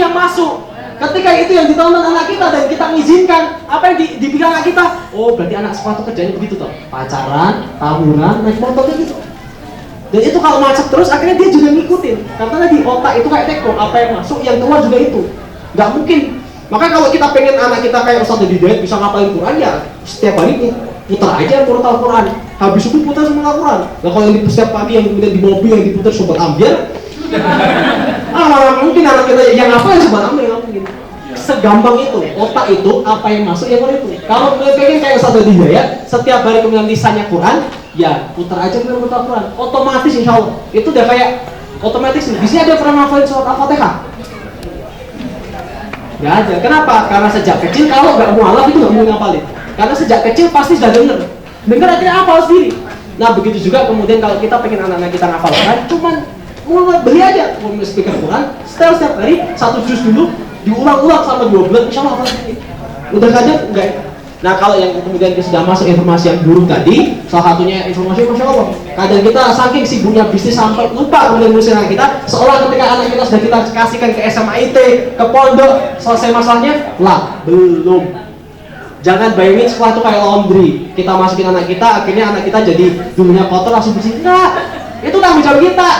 yang masuk. Ketika itu yang ditonton anak kita dan kita mengizinkan, apa yang dipikir anak kita? Oh, berarti anak sekolah tuh kerjanya begitu toh, pacaran, tawuran, naik motor gitu. Dan itu kalau macet terus, akhirnya dia juga ngikutin. Karena di otak itu kayak teko, apa yang masuk, yang keluar juga itu. Nggak mungkin. Makanya kalau kita pengen anak kita kayak Ustaz Dedi Hidayat bisa ngapalin Quran, ya setiap hari putar aja murotal Quran. Habis subuh putar semua Quran. Nah kalau yang setiap pagi yang kemudian di mobil yang diputar sobat ambiar, malah mungkin anak kita yang apa yang sobat ambiar nggak mungkin. Segampang itu, otak itu apa yang masuk yang keluar itu. Kalau pengen kayak Ustaz Dedi Hidayat, setiap hari kemudian lisannya Quran, ya putar aja kemudian murotal Quran. Otomatis insya Allah. Itu udah kayak otomatis. Di sini ada pernah ngafalin surat Al-Fatihah? Nggak ada. Kenapa? Karena sejak kecil kalau nggak mualaf itu nggak mau ngapalin. Karena sejak kecil pasti sudah dengar akhirnya hafal sendiri. Nah begitu juga kemudian kalau kita pengen anak-anak kita ngafalkan, cuman mulai beli aja speaker Quran, setel setiap hari 1 juz dulu, diulang-ulang sampai 2 bulan, insya Allah hafal sendiri. Udah saja enggak. Nah kalau yang kemudian kita sudah masuk informasi yang buruk tadi, salah satunya informasi Masya Allah. Kadang kita saking sibuknya bisnis sampai lupa kemudian ngurusin anak kita, seolah ketika anak kita sudah kita kasihkan ke SMA IT, ke pondok, selesai masalahnya, lah belum. Jangan bayangin sekolah itu kayak laundry. Kita masukin anak kita, akhirnya anak kita jadi dulunya kotor langsung bersih. Nah, itu tanggung jawab kita.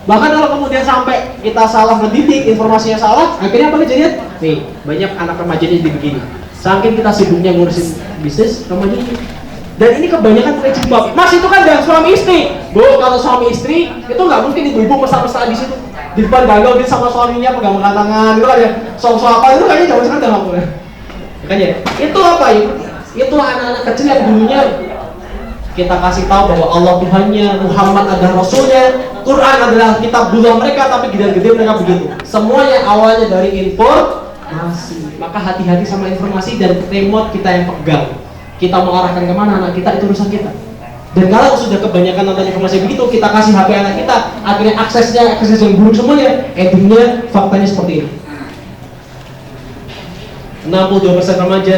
Bahkan kalau kemudian sampai kita salah mendidik, informasinya salah, akhirnya apa kejadian? Nih, banyak anak remaja jadi begini. Saking kita sibuknya ngurusin bisnis, remaja. Dan ini kebanyakan pakai jilbab. Mas itu kan dengan suami istri. Bu, kalau suami istri itu nggak mungkin ibu-ibu mesra-mesraan di situ. Di depan gagal dia sama suaminya pegang tangan, itu kan ya. So-so apa itu kayaknya jangan sekarang dalam aku. Makanya itu apa ya? Itulah anak-anak kecil yang dulunya kita kasih tahu bahwa Allah Tuhannya, Muhammad adalah Rasulnya, Quran adalah kitab dulu mereka, tapi gede-gede mereka begitu. Semuanya awalnya dari informasi. Maka hati-hati sama informasi dan remote kita yang pegang. Kita mau arahkan kemana anak kita itu urusan kita. Dan kalau sudah kebanyakan nonton informasi begitu, kita kasih HP anak kita, akhirnya akses yang buruk semuanya. Endingnya faktanya seperti ini. 62% remaja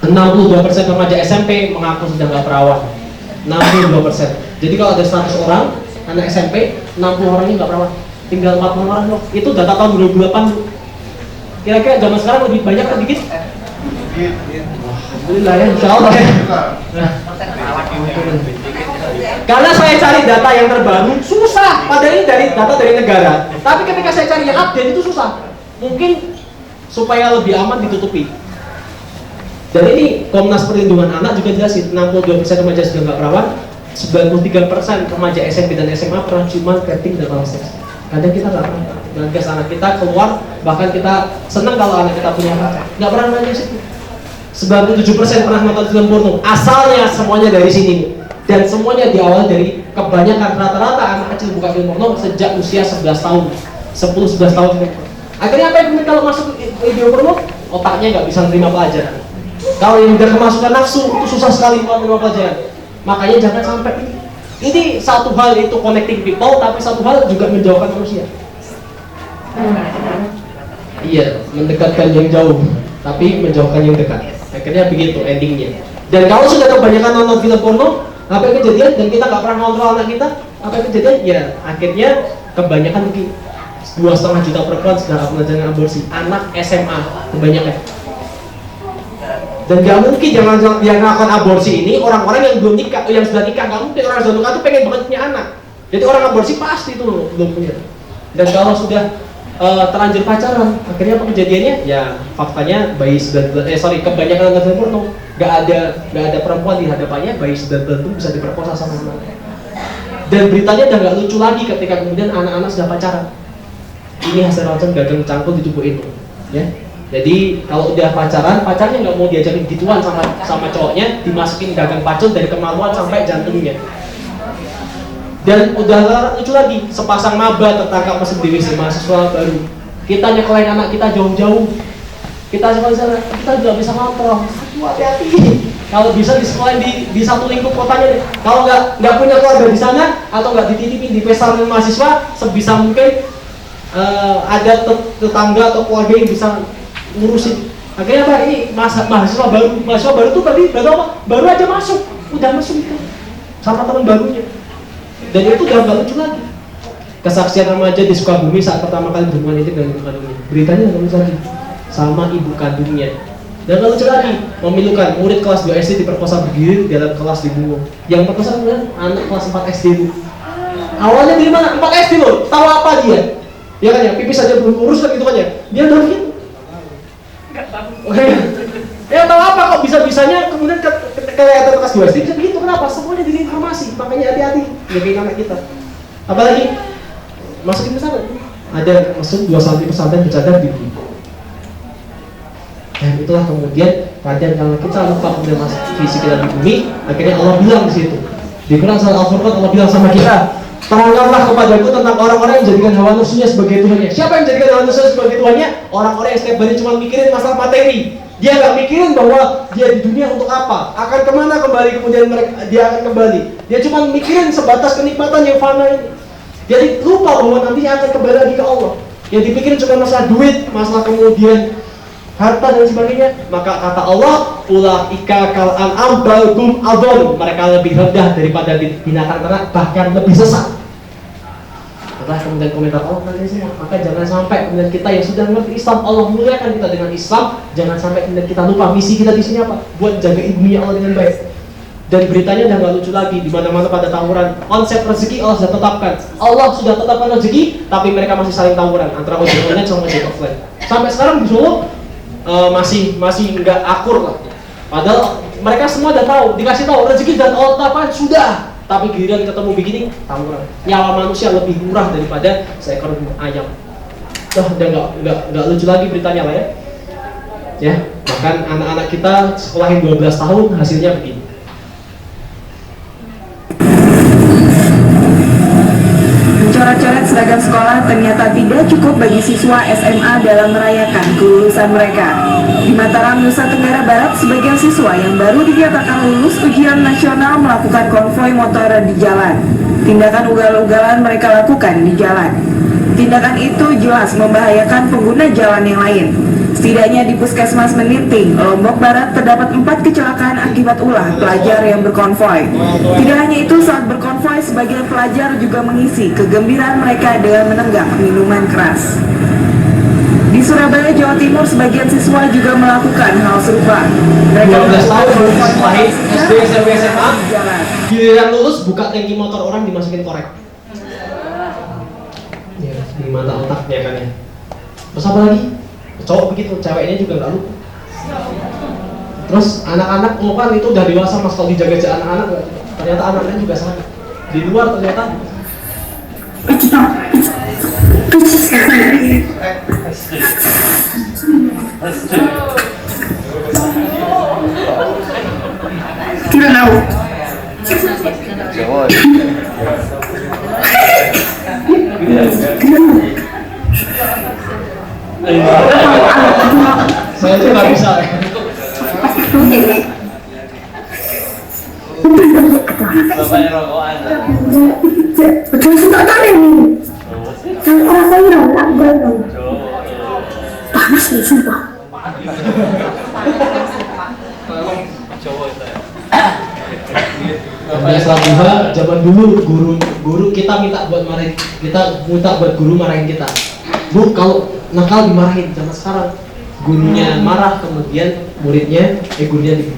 62% remaja SMP mengaku sedang gak perawan. 62%. Jadi kalau ada 100 orang anak SMP, 60 orangnya gak perawan. Tinggal 40 orang loh. Itu data tahun 2008. Kira-kira zaman sekarang lebih banyak atau dikit? Alhamdulillah ya, insya Allah ya. Nah, karena saya cari data yang terbaru susah, padahal ini dari data dari negara. Tapi ketika saya cari yang update itu susah. Mungkin supaya lebih aman ditutupi. Dan ini Komnas Perlindungan Anak juga jelasin 62% remaja sudah nggak perawan, 93% remaja SMP dan SMA pernah ciuman, petting dan oral seks. Kadang kita nggak pernah ngegas anak kita keluar, bahkan kita senang kalau anak kita punya pacar, nggak pernah nanya situ. 97% pernah nonton film porno. Asalnya semuanya dari sini. Dan semuanya diawali dari kebanyakan rata-rata anak kecil buka film porno sejak usia 11 tahun 10-11 tahun. Akhirnya apa yang kalau masuk video porno, otaknya nggak bisa menerima pelajaran. Kalau yang udah kemasukan nafsu, itu susah sekali menerima pelajaran. Makanya jangan sampai ini satu hal itu connecting people, tapi satu hal juga menjauhkan manusia. Iya, mendekatkan yang jauh, tapi menjauhkan yang dekat. Akhirnya begitu endingnya. Dan kalau sudah kebanyakan nonton film porno, apa yang kejadian? Dan kita nggak pernah ngontrol anak kita, apa yang kejadian? Ya akhirnya kebanyakan mungkin 2,5 juta perempuan sudah melakukan aborsi. Anak SMA kebanyakan. Dan nggak mungkin yang melakukan aborsi ini orang-orang yang belum nikah, yang sudah nikah. Nggak mungkin orang sudah nikah tuh pengen banget punya anak. Jadi orang aborsi pasti tuh belum punya. Dan kalau sudah terlanjur pacaran, akhirnya apa kejadiannya? Ya faktanya bayi sudah kebanyakan nonton porno, nggak ada perempuan di hadapannya, bayi sudah tentu bisa diperkosa sama anaknya. Dan beritanya udah nggak lucu lagi ketika kemudian anak-anak sudah pacaran. Ini hasil ronsen gagang cangkul di tubuh itu, ya. Jadi kalau udah pacaran, pacarnya nggak mau diajakin gituan sama cowoknya, dimasukin gagang pacul dari kemaluan sampai jantungnya. Dan udah lucu lagi, sepasang maba tertangkap masuk di WC mahasiswa baru. Kita nyekolahin anak kita jauh-jauh. Kita juga bisa ngontrol. Hati-hati. Kalau bisa disekolahin di satu lingkup kotanya deh. Kalau nggak punya keluarga di sana atau nggak dititipin di pesantren mahasiswa, sebisa mungkin ada tetangga atau keluarga yang bisa ngurusin. Akhirnya apa? Ini mahasiswa baru tuh tadi baru aja udah masuk itu sama teman barunya. Dan itu udah nggak lucu lagi. kesaksian remaja di Sukabumi saat pertama kali berhubungan intim dengan ibu kandungnya. Beritanya nggak lucu lagi, sama ibu kandungnya. Dan nggak lucu lagi, memilukan murid kelas 2 SD diperkosa bergilir dalam kelas dibunuh. Yang perkosa kemudian anak kelas 4 SD bu. Awalnya dari mana? 4 SD loh, tahu apa dia? Ya kan ya, pipis saja belum urus kan gitu kan ya. Dia udah gitu. Nggak tahu. Ya tahu apa kok bisa-bisanya kemudian kelihatan kelas 2 SD bisa begitu. Kenapa? Semuanya jadi informasi. Makanya hati-hati jagain anak kita. Apalagi masukin pesantren. Ada masuk 2 santri pesantren bercadar di bumi. Dan itulah kemudian kadang kalau kita lupa kemudian masuk visi kita di bumi, akhirnya Allah bilang di situ. Di Quran surat Al-Furqan Allah bilang sama kita, terangkanlah kepadaku tentang orang-orang yang menjadikan hawa nafsunya sebagai Tuhannya. Siapa yang menjadikan hawa nafsunya sebagai Tuhannya? Orang-orang yang setiap hari cuma mikirin masalah materi. Dia nggak mikirin bahwa dia di dunia untuk apa, akan kemana kembali, kemudian dia akan kembali. Dia cuma mikirin sebatas kenikmatan yang fana ini. Jadi lupa bahwa nantinya akan kembali lagi ke Allah. Yang dipikirin cuma masalah duit, masalah kemudian harta dan sebagainya. Maka kata Allah, ulaika kal an'am bal hum adall. Mereka lebih rendah daripada binatang ternak, bahkan lebih sesat. Setelah kemudian komentar Allah nanti semua, maka jangan sampai kemudian kita yang sudah mengerti Islam, Allah muliakan kita dengan Islam, jangan sampai kemudian kita lupa misi kita di sini apa? Buat jaga ibunya Allah dengan baik. Dan beritanya udah nggak lucu lagi, di mana-mana pada tawuran. Konsep rezeki Allah sudah tetapkan. Allah sudah tetapkan rezeki, tapi mereka masih saling tawuran antara ojek online sama ojek offline. Sampai sekarang di Solo masih nggak akur lah. Padahal mereka semua udah tahu, dikasih tahu rezeki dan Allah tetapkan sudah. Tapi giliran ketemu begini, tawuran. Nyawa manusia lebih murah daripada seekor ayam. Udah nggak lucu lagi beritanya lah ya. Ya, bahkan anak-anak kita sekolahin 12 tahun hasilnya begini. Coret-coret seragam sekolah ternyata tidak cukup bagi siswa SMA dalam merayakan kelulusan mereka. Di Mataram, Nusa Tenggara Barat, sebagian siswa yang baru dinyatakan lulus ujian nasional melakukan konvoi motor di jalan. Tindakan ugal-ugalan mereka lakukan di jalan. Tindakan itu jelas membahayakan pengguna jalan yang lain. Setidaknya di Puskesmas Meninting, Lombok Barat terdapat 4 kecelakaan akibat ulah pelajar yang berkonvoi. Tidak hanya itu, saat berkonvoi sebagian pelajar juga mengisi kegembiraan mereka dengan menenggak minuman keras. Di Surabaya, Jawa Timur, sebagian siswa juga melakukan hal serupa. Mereka 12 tahun baru disekolahin SD, SMP, SMA, giliran lulus buka tangki motor orang dimasukin korek. Ya, di mata otaknya kan ya. Terus apa lagi? Cowok begitu, ceweknya juga nggak lupa. Terus anak-anak kan itu udah dewasa mas, kalau dijaga anak-anak ternyata anaknya juga sama. Di luar ternyata tidak tahu. saya tuh nggak bisa. Bapaknya rokokan. Betul sudah tahu ini. Kalau orang lain nggak boleh. Panas nih sumpah. Cowok itu. Setelah zaman dulu guru kita minta buat marahin, kita minta buat guru marahin kita. Bu, kalau nakal dimarahin. Zaman sekarang gurunya marah, kemudian gurunya dibully.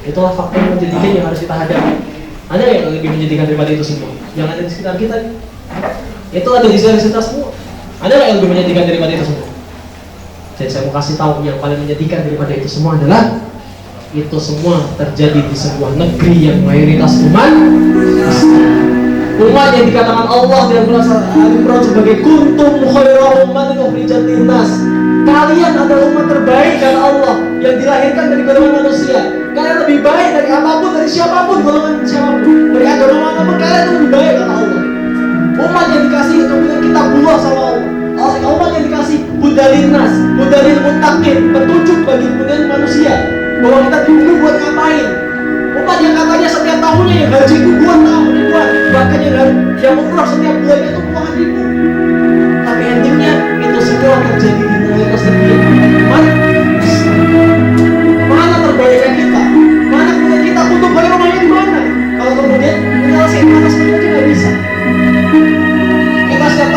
Itulah faktor menjadikan yang harus kita hadapi. Ada yang lebih menjadikan daripada itu semua? Yang ada di sekitar kita. Itu ada di sekitar kita semua. Ada nggak yang lebih menjadikan daripada itu semua? Jadi saya mau kasih tahu yang paling menjadikan daripada itu semua adalah itu semua terjadi di sebuah negeri yang mayoritas umat yang dikatakan Allah dalam Al-Quran sebagai kuntum khairu ummatin ukhrijat linnas. Kalian adalah umat terbaik kata Allah yang dilahirkan dari golongan manusia. Kalian lebih baik dari apapun, dari siapapun, golongan siapapun, dari agama manapun, kalian lebih baik kata Allah. Umat yang dikasih kemudian kitabullah sama Allah. Umat yang dikasih hudalin nas, hudalil muttaqin, petunjuk bagi kemudian manusia bahwa kita di bumi buat ngapain. Umat yang katanya setiap tahunnya yang haji itu 2 tahun ribuan, bahkan yang umrah setiap bulannya itu puluhan ribu. Tapi endingnya itu semua terjadi di mayoritas negeri. Mana perbaikan kita? Mana kemudian kita untuk bayar rumahnya di mana? Kalau kemudian menyelesaikan atas mereka aja nggak bisa. Kita setiap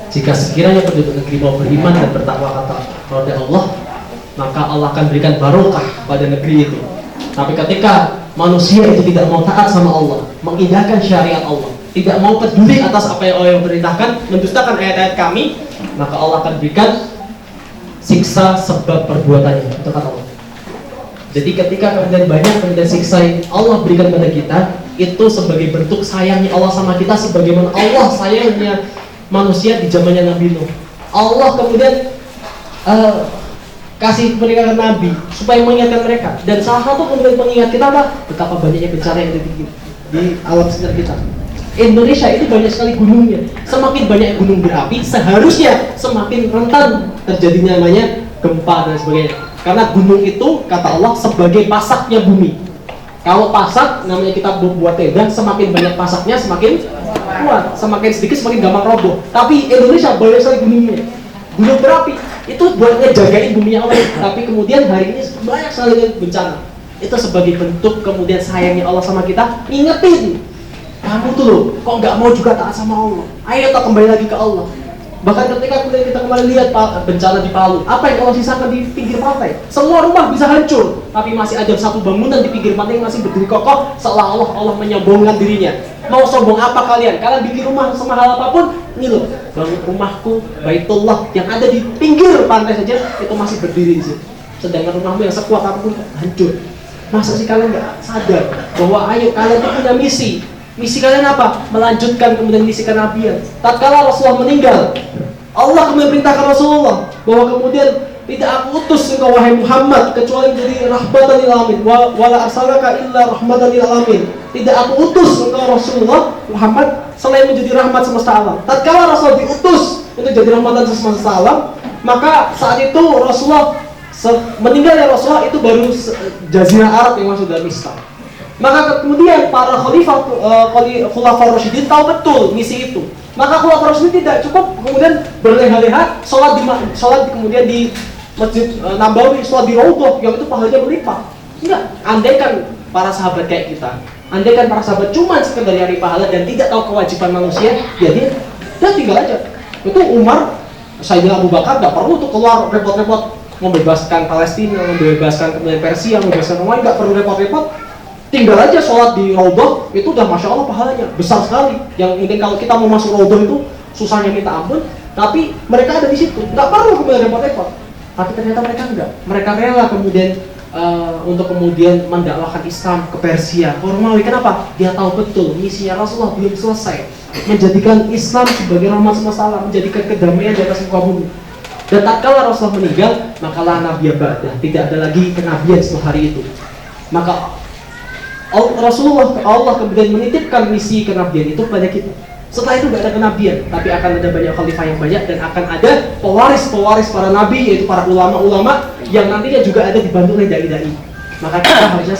jika sekiranya penduduk negeri mau beriman dan bertakwa kepada Allah, maka Allah akan berikan barokah pada negeri itu. Tapi ketika manusia itu tidak mau taat sama Allah, mengindahkan syariat Allah, tidak mau peduli atas apa yang Allah perintahkan, mendustakan ayat-ayat kami, maka Allah akan berikan siksa sebab perbuatannya. Itu kata Allah. Jadi ketika kemudian banyak kemudian siksa yang Allah berikan pada kita, itu sebagai bentuk sayangnya Allah sama kita, sebagaimana Allah sayangnya manusia di zamannya Nabi Nuh. Allah kemudian kasih peringatan Nabi supaya mengingatkan mereka, dan salah satu kemudian mengingat kita apa? Betapa banyaknya bencana yang ada di alam sekitar kita. Indonesia itu banyak sekali gunungnya. Semakin banyak gunung berapi, seharusnya semakin rentan terjadinya namanya gempa dan sebagainya. Karena gunung itu kata Allah sebagai pasaknya bumi. Kalau pasak namanya kita buat tenda, semakin banyak pasaknya semakin kuat, semakin sedikit semakin gampang roboh. Tapi Indonesia banyak sekali gunungnya. Gunung berapi itu buat ngejagain buminya Allah, tapi kemudian hari ini banyak sekali bencana. Itu sebagai bentuk kemudian sayangnya Allah sama kita, ingetin kamu tuh loh, kok nggak mau juga taat sama Allah. Ayo kita kembali lagi ke Allah. Bahkan ketika kemudian kita kembali lihat bencana di Palu, apa yang Allah sisakan di pinggir pantai? Semua rumah bisa hancur, tapi masih ada satu bangunan di pinggir pantai yang masih berdiri kokoh, seolah-olah Allah menyombongkan dirinya. Mau sombong apa kalian? Kalian bikin rumah semahal apapun, ini loh, bangun rumahku, Baitullah yang ada di pinggir pantai saja itu masih berdiri di situ. Sedangkan rumahmu yang sekuat apapun hancur. Masa sih kalian nggak sadar bahwa ayo kalian tuh punya misi? Misi kalian apa? Melanjutkan kemudian misi kenabian. Tatkala Rasulullah meninggal, Allah kemudian perintahkan Rasulullah bahwa kemudian tidak aku utus engkau wahai Muhammad kecuali menjadi rahmatan lil alamin, wala arsalaka illa rahmatan lil alamin. Tidak aku utus engkau Rasulullah Muhammad selain menjadi rahmat semesta alam. Tatkala Rasul diutus untuk jadi rahmatan semesta alam, maka saat itu Rasulullah meninggalnya Rasulullah itu baru Jazirah Arab yang masuk dalam Islam. Maka kemudian para khulafaur rasyidin tahu betul misi itu. Maka khulafaur rasyidin tidak cukup kemudian berleha-leha sholat kemudian di Masjid Nabawi, sholat di Raudhah yang itu pahalanya berlimpah. Enggak, andaikan para sahabat kayak kita, andaikan para sahabat cuma sekedar nyari pahala dan tidak tahu kewajiban manusia, ya dia tinggal aja. Itu Umar, Sayyidina Abu Bakar tidak perlu tuh keluar repot-repot membebaskan Palestina, membebaskan kemudian Persia, membebaskan Romawi, nggak perlu repot-repot. Tinggal aja sholat di Raudhah, itu udah Masya Allah pahalanya, besar sekali. Yang ini kalau kita mau masuk Raudhah itu, susahnya minta ampun, tapi mereka ada di situ, nggak perlu kemudian repot-repot. Tapi ternyata mereka enggak, mereka rela kemudian untuk kemudian mendakwahkan Islam ke Persia, ke Romawi. Kenapa? Dia tahu betul, misinya Rasulullah belum selesai, menjadikan Islam sebagai rahmat semesta alam, menjadikan kedamaian di atas muka bumi. Dan tatkala Rasulullah meninggal, maka la nabiyya ba'dah, tidak ada lagi kenabian setelah hari itu. Maka Allah kemudian menitipkan misi kenabian itu pada kita. Setelah itu tidak ada kenabian, tapi akan ada banyak khalifah yang banyak dan akan ada pewaris para nabi, yaitu para ulama-ulama yang nantinya juga ada dibantu oleh dai-dai. Maka kita harusnya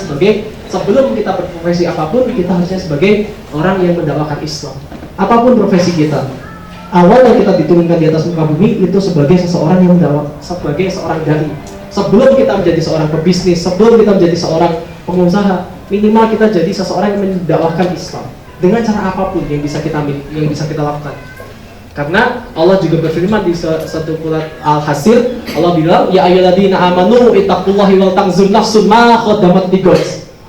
sebelum kita berprofesi apapun, kita harusnya sebagai orang yang mendakwakan Islam. Apapun profesi kita, awal yang kita diturunkan di atas muka bumi itu sebagai seseorang yang mendakwah, sebagai seorang dai. Sebelum kita menjadi seorang pebisnis, sebelum kita menjadi seorang pengusaha, minimal kita jadi seseorang yang mendakwahkan Islam dengan cara apapun yang bisa kita lakukan. Karena Allah juga berfirman di satu surat Al-Hasr, Allah bilang, ya ayyuhalladzina amanu ittaqullaha wal tanzur nafsum ma qaddamat lighad.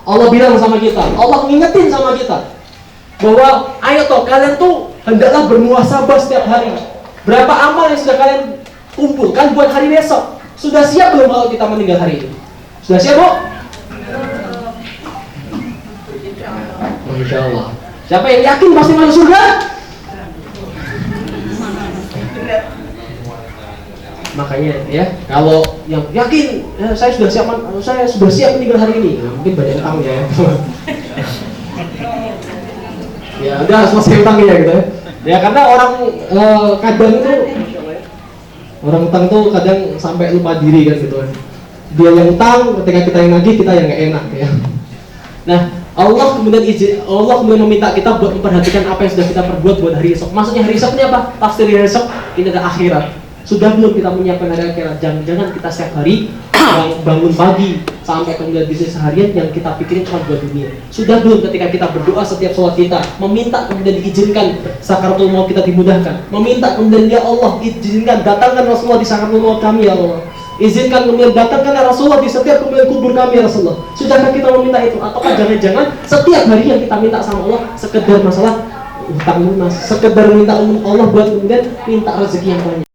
Allah bilang sama kita, Allah ngingetin sama kita bahwa ayo toh kalian tuh hendaklah bermuhasabah setiap hari. Berapa amal yang sudah kalian kumpulkan buat hari besok? Sudah siap belum kalau kita meninggal hari ini? Sudah siap, Bu? Insya Allah. Siapa yang yakin pasti masuk surga? Makanya ya, kalau yang yakin saya sudah siap meninggal hari ini, mungkin banyak utang ya. Ya udah selesai utangnya gitu ya. Ya karena orang kadang itu orang utang tuh kadang sampai lupa diri kan gitu. Dia yang utang, ketika kita yang nagih, kita yang nggak enak ya. Nah, Allah kemudian meminta kita buat memperhatikan apa yang sudah kita perbuat buat hari esok. Maksudnya hari esok ini apa? Tafsir hari esok ini adalah akhirat. Sudah belum kita menyiapkan hari akhirat? Jangan-jangan kita setiap hari bangun pagi sampai kemudian bisnis seharian yang kita pikirin cuma buat dunia. Sudah belum ketika kita berdoa setiap sholat kita, meminta kemudian diizinkan sakaratul maut kita dimudahkan, meminta kemudian ya Allah izinkan datangkan Rasulullah di sakaratul maut kami ya Allah, izinkan kemudian datangkan Rasulullah di setiap kemudian kubur kami ya Rasulullah. Sudahkah kita meminta itu? Ataukah jangan-jangan setiap hari yang kita minta sama Allah sekedar masalah utang lunas, sekedar minta Allah buat kemudian minta rezeki yang banyak?